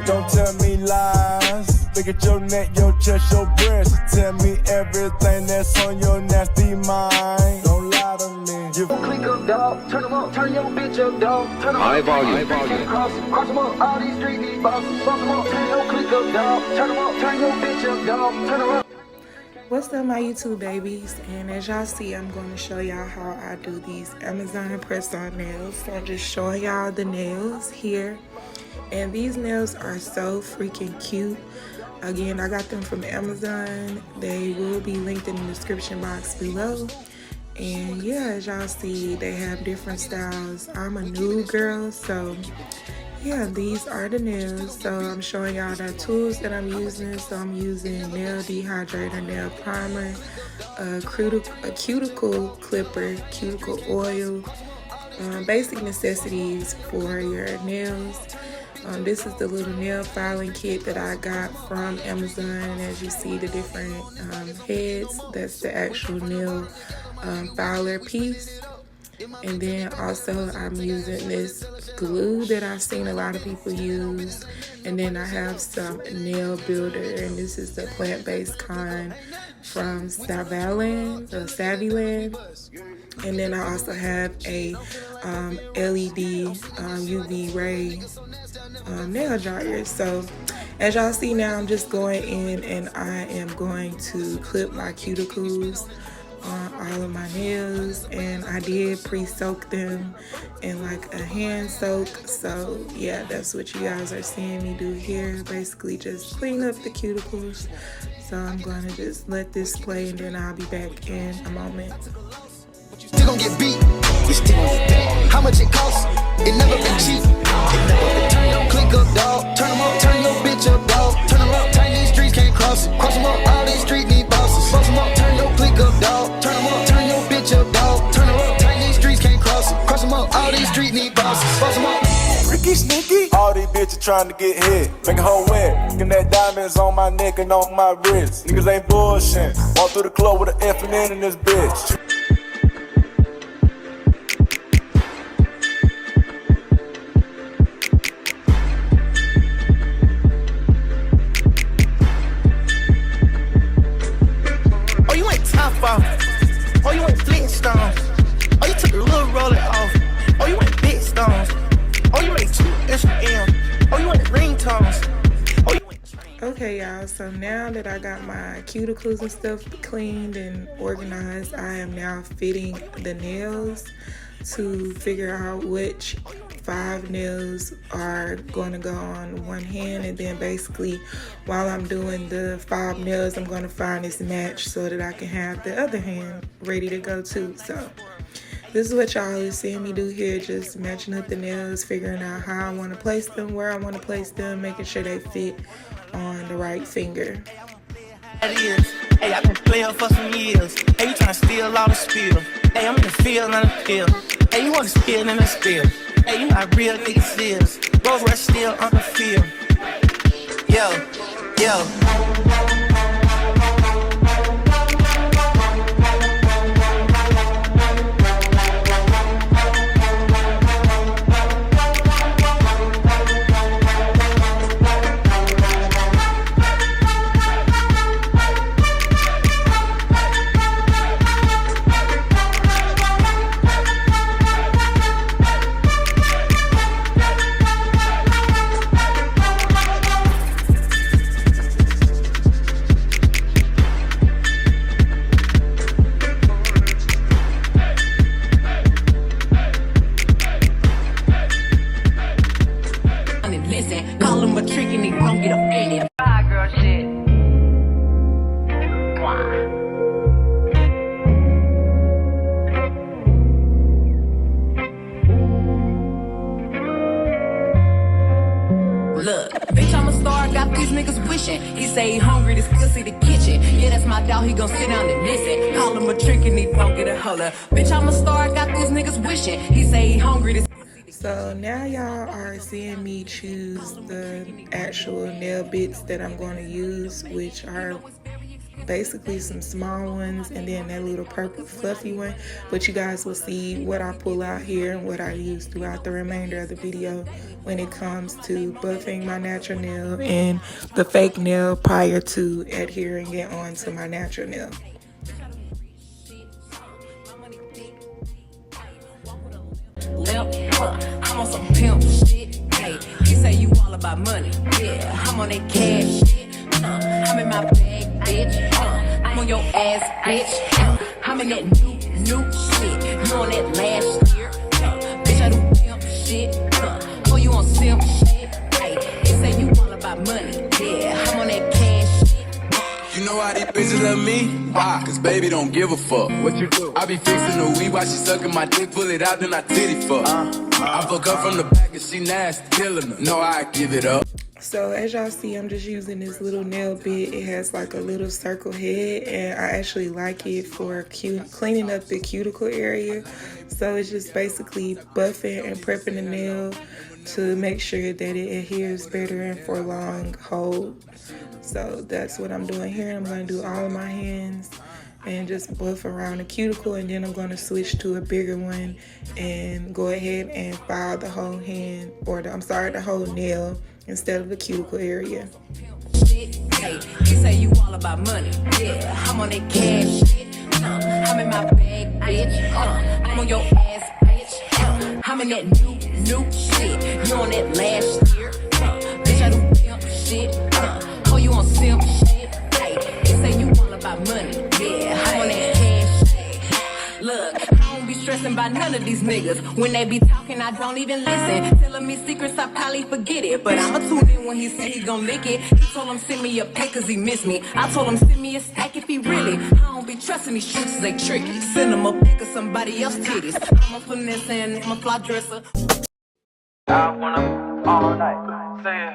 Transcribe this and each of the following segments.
Don't tell me lies. Look at your neck, your chest, your breast. Tell me everything that's on your nasty mind. Don't lie to me. You click up, dog. Turn them up. Turn your bitch up, dog. Turn them up. High volume. Cross them up. All these street these bosses. Boss them up. Turn your click up, dog. Turn them up. Turn your bitch up, dog. Turn them up. What's up, my YouTube babies? And as y'all see, I'm going to show y'all how I do these Amazon press-on nails. So I'm just showing y'all the nails here. And these nails are so freaking cute. Again, I got them from Amazon. They will be linked in the description box below. And yeah, as y'all see, they have different styles. I'm a nude girl, so yeah, these are the nails. So I'm showing y'all the tools that I'm using. So I'm using nail dehydrator, nail primer, a cuticle clipper, cuticle oil, basic necessities for your nails. This is the little nail filing kit that I got from Amazon. And as you see, the different heads, that's the actual nail filer piece. And then also I'm using this glue that I've seen a lot of people use. And then I have some nail builder, and this is the plant-based kind from Saviland. And then I also have a LED UV ray nail dryer. So as y'all see now, I'm just going in and I am going to clip my cuticles on all of my nails, and I did pre-soak them in like a hand soak. So yeah, that's what you guys are seeing me do here, basically just clean up the cuticles. So I'm going to just let this play and then I'll be back in a moment. Still gon' get beat. You still gon' get paid. How much it costs? It never been cheap. It never been. Turn your click up, dog. Turn them up. Turn your bitch up, dog. Turn them up. Turn these streets can't cross it. Cross them up. All these streets need bosses. Boss them up. Turn your click up, dog. Turn them up. Turn your bitch up, dog. Turn them up. Turn these streets can't cross it. Cross them up. All these streets need bosses. Boss them up. Ricky Sneaky. All these bitches trying to get hit. Make a whole wet. Looking at diamonds on my neck and on my wrist. Niggas ain't bullshit. Walk through the club with an F and N in this bitch. Oh, you ain't Flintstones. Oh, you took a little roller off. Oh, you ain't big stones. Oh, you ain't 2 Instagram. Oh, you ain't ringtones. Oh, you ain't. Okay, y'all, so now that I got my cuticles and stuff cleaned and organized, I am now fitting the nails to figure out which 5 nails are going to go on one hand, and then basically while I'm doing the 5 nails, I'm going to find this match so that I can have the other hand ready to go too. So this is what y'all is seeing me do here, just matching up the nails, figuring out how I want to place them, where I want to place them, making sure they fit on the right finger. Hey, I've been playing for some years. Hey, you tryna steal all the spill. Hey, I'm in the field, on the field. Hey, you want to spill in the spill. Hey, you not real niggas is. Rolls Royce still on the field. Yo. Look, bitch, I'm a star, got these niggas wishing. He say he hungry, this nigga see the kitchen. Yeah, that's my dog, he gon' sit down and listen. Call him a trick and he don't get a holler. Bitch, I'm a star, got these niggas wishing. He say he hungry, this. So now y'all are seeing me choose the actual nail bits that I'm going to use, which are basically some small ones and then that little purple fluffy one, but you guys will see what I pull out here and what I use throughout the remainder of the video when it comes to buffing my natural nail and the fake nail prior to adhering it onto my natural nail. I'm on some pimp shit. Hey, you say you all about money. Yeah, I'm on that cash shit. I'm in my bag, bitch. I'm on your ass, bitch. I'm in that new shit. You on that last year. Bitch, I do pimp shit. Oh, you on simp shit. Hey, you say you all about money. Yeah, I'm on that cash shit. You know why these bitches love me? Why? Cause baby don't give a fuck. What you do? I be fixing the weed while she sucking my dick, pull it out, then I titty fuck. I fuck her from the back and she nasty, killing her. No, I give it up. So as y'all see, I'm just using this little nail bit. It has like a little circle head, and I actually like it for cleaning up the cuticle area. So it's just basically buffing and prepping the nail to make sure that it adheres better and for long hold. So that's what I'm doing here. I'm going to do all of my hands and just buff around the cuticle, and then I'm going to switch to a bigger one and go ahead and file the whole hand, or the whole nail instead of the cuticle area. Hey, you say you all about money. Yeah, I'm on that cash shit. I'm in my bag, bitch. I'm on your ass, bitch. I'm in that new shit. You on that last year. Bitch, I do pimp shit. Oh, you on simp shit. Hey, you say you all about money. Yeah, I'm on that cash shit. Look, I don't be stressing by none of these niggas. When they be talking, I don't even listen. Telling me secrets, I probably forget it. But I'ma tune in when he say he gon' lick it. He told him send me a pic cause he miss me. I told him send me a stack if he really. I don't be trusting these streets, they tricky. Send him a pic of somebody else's titties. I'm a finesse and I'm a fly dresser. I wanna all night. Say it.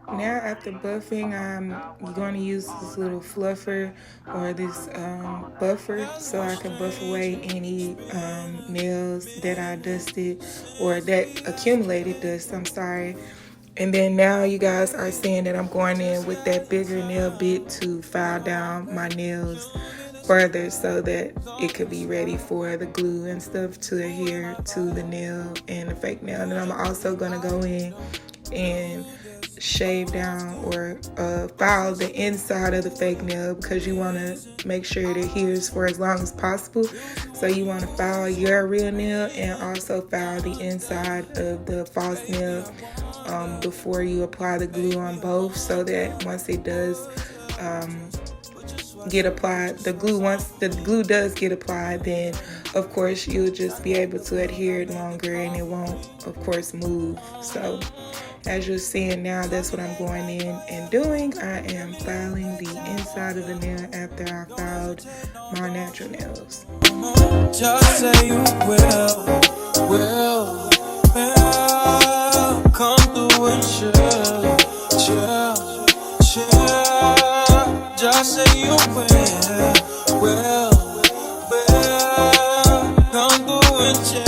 Now after buffing, I'm going to use this little fluffer or this buffer so I can buff away any nails that I dusted or that accumulated dust, I'm sorry. And then now you guys are seeing that I'm going in with that bigger nail bit to file down my nails further so that it could be ready for the glue and stuff to adhere to the nail and the fake nail. And I'm also going to go in and shave down or file the inside of the fake nail because you want to make sure it adheres for as long as possible. So you want to file your real nail and also file the inside of the false nail before you apply the glue on both, so that once it does get applied, once the glue does get applied, then of course you'll just be able to adhere it longer and it won't of course move. So as you're seeing now, that's what I'm going in and doing. I am filing the inside of the nail after I filed my natural nails. Just say you will come through and chill. Just say you will come through and chill.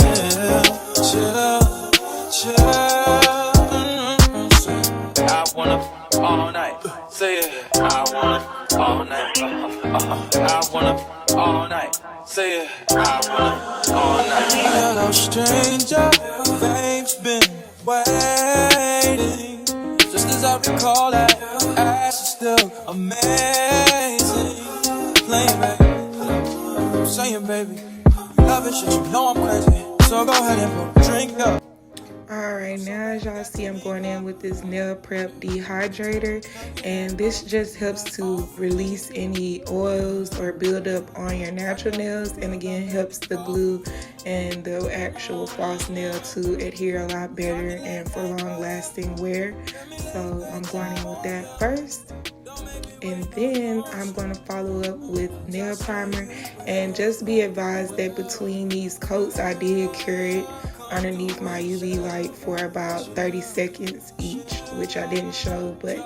I wanna all night. Say it. I wanna all night. I wanna all night. Say it. I wanna all night. Hello, stranger. Babe's been waiting. Just as I recall that ass is still amazing. Playing baby, I'm saying baby, love it, shit, you know I'm crazy. So go ahead and put a drink up. Alright, now as y'all see, I'm going in with this nail prep dehydrator, and this just helps to release any oils or buildup on your natural nails, and again helps the glue and the actual false nail to adhere a lot better and for long lasting wear. So I'm going in with that first, and then I'm going to follow up with nail primer. And just be advised that between these coats I did cure it underneath my UV light for about 30 seconds each, which I didn't show, but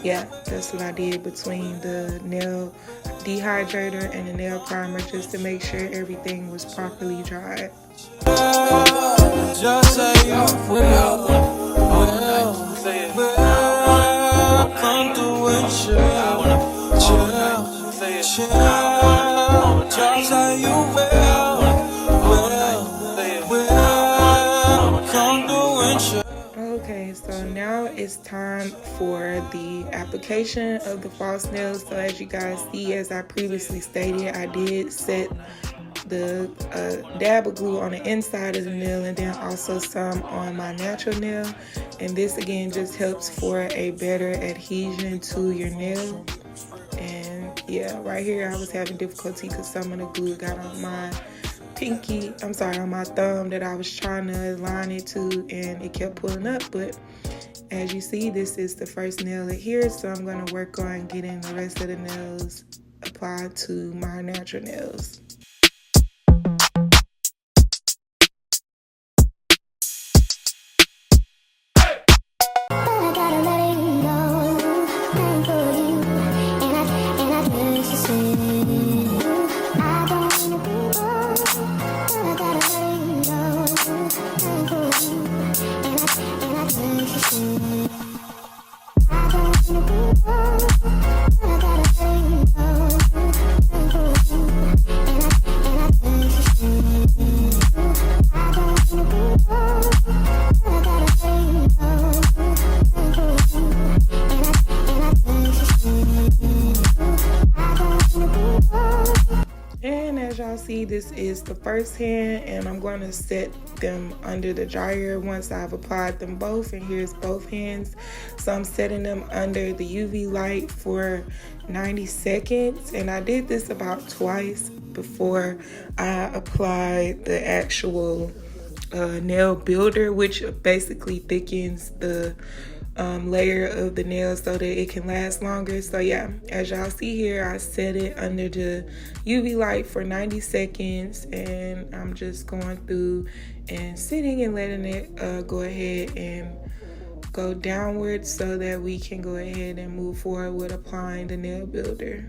yeah, that's what I did between the nail dehydrator and the nail primer, just to make sure everything was properly dried. Just say you will come through and chill. chill. Just how you will. Come do and chill. Okay, so now it's time for the application of the false nails. So as you guys see, as I previously stated, I did set the dab of glue on the inside of the nail and then also some on my natural nail. And this again just helps for a better adhesion to your nail. And yeah, right here I was having difficulty because some of the glue got on my on my thumb that I was trying to align it to, and it kept pulling up. But as you see, this is the first nail adhered, so I'm going to work on getting the rest of the nails applied to my natural nails. See, this is the first hand, and I'm going to set them under the dryer once I've applied them both. And here's both hands, so I'm setting them under the UV light for 90 seconds, and I did this about twice before I applied the actual nail builder, which basically thickens the layer of the nail so that it can last longer. So yeah, as y'all see here, I set it under the UV light for 90 seconds, and I'm just going through and sitting and letting it go ahead and go downwards so that we can go ahead and move forward with applying the nail builder.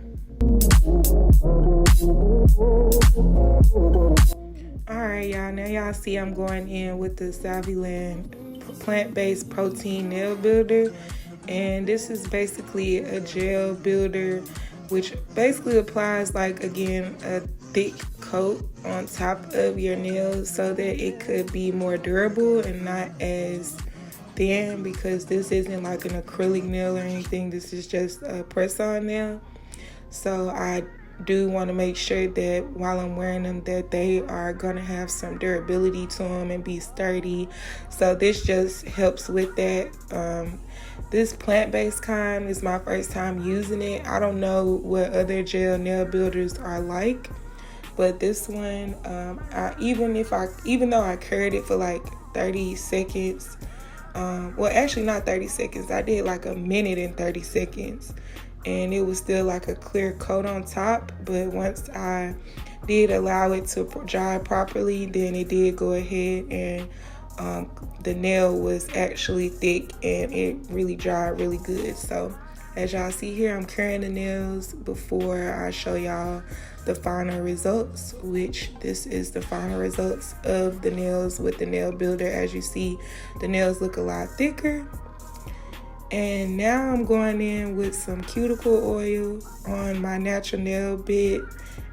Alright y'all, now y'all see I'm going in with the Vibez plant-based protein nail builder, and this is basically a gel builder which basically applies, like, again, a thick coat on top of your nails so that it could be more durable and not as thin, because this isn't like an acrylic nail or anything. This is just a press-on nail. So I do want to make sure that while I'm wearing them that they are going to have some durability to them and be sturdy. So this just helps with that. This plant-based kind is my first time using it. I don't know what other gel nail builders are like, but this one, even though I curled it for like 30 seconds, well, actually not 30 seconds, I did like a minute and 30 seconds, and it was still like a clear coat on top. But once I did allow it to dry properly, then it did go ahead and the nail was actually thick and it really dried really good. So as y'all see here, I'm curing the nails before I show y'all the final results, which this is the final results of the nails with the nail builder. As you see, the nails look a lot thicker. And now I'm going in with some cuticle oil on my natural nail bit.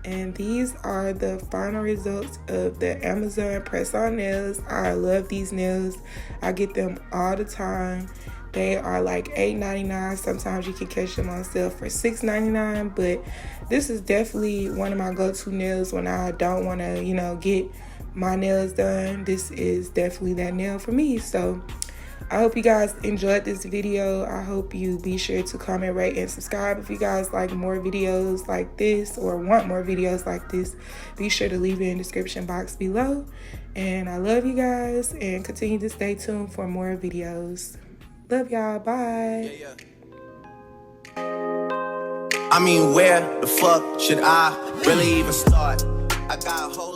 And these are the final results of the Amazon press-on nails. I love these nails. I get them all the time. They are like $8.99. Sometimes you can catch them on sale for $6.99. But this is definitely one of my go-to nails when I don't want to, get my nails done. This is definitely that nail for me. So I hope you guys enjoyed this video. I hope you be sure to comment, rate, and subscribe. If you guys like more videos like this or want more videos like this, be sure to leave it in the description box below. And I love you guys, and continue to stay tuned for more videos. Love y'all. Bye. I mean, where the fuck should I really even start? I got a whole